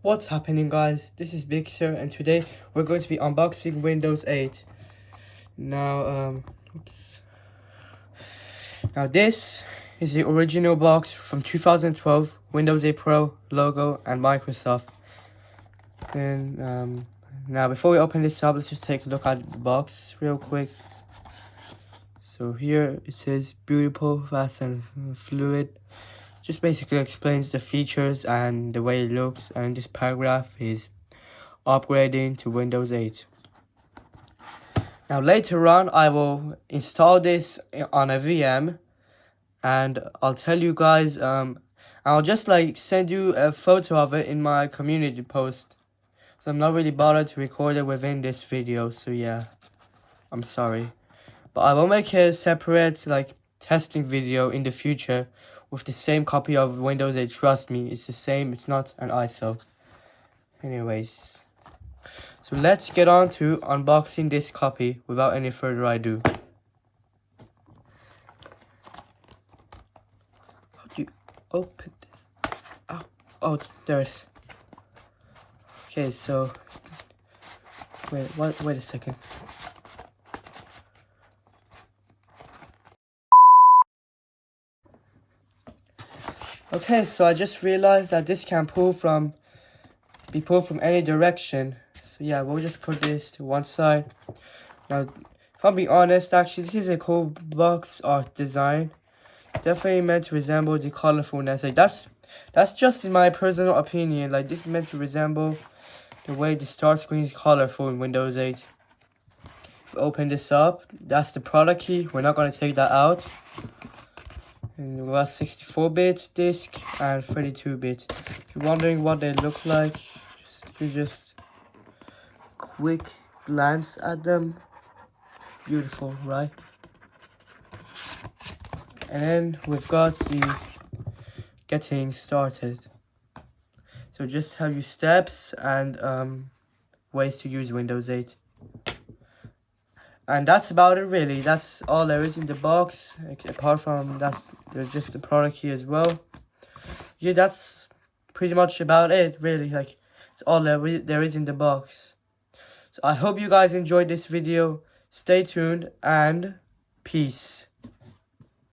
What's happening, guys? This is Big Sir, and today we're going to be unboxing Windows 8. Now, Now this is the original box from 2012, Windows 8 Pro logo and Microsoft. And now before we open this up, let's just take a look at the box real quick. So here it says beautiful, fast and fluid. Just basically explains the features and the way it looks, and this paragraph is upgrading to Windows 8. Now later on I will install this on a VM, and I'll tell you guys, I'll just send you a photo of it in my community post. So I'm not really bothered to record it within this video, so yeah, I'm sorry. But I will make a separate testing video in the future with the same copy of Windows 8. Trust me, it's the same, it's not an ISO. Anyways, so let's get on to unboxing this copy without any further ado. How do you open this? Oh, there's. Okay, so wait a second. Okay, so I just realized that this can be pulled from any direction. So yeah, we'll just put this to one side. Now, if I'm being honest, actually, this is a cool box art design. Definitely meant to resemble the colorfulness. That's just in my personal opinion. This is meant to resemble the way the start screen is colorful in Windows 8. If we open this up, that's the product key. We're not going to take that out. And we got 64-bit disc and 32-bit. If you're wondering what they look like, just quick glance at them. Beautiful, right? And then we've got the getting started. So just have your steps and ways to use Windows 8. And that's about it, really. That's all there is in the box. Apart from that, there's just the product key as well. Yeah, that's pretty much about it, really. It's all there is in the box. So I hope you guys enjoyed this video. Stay tuned and peace.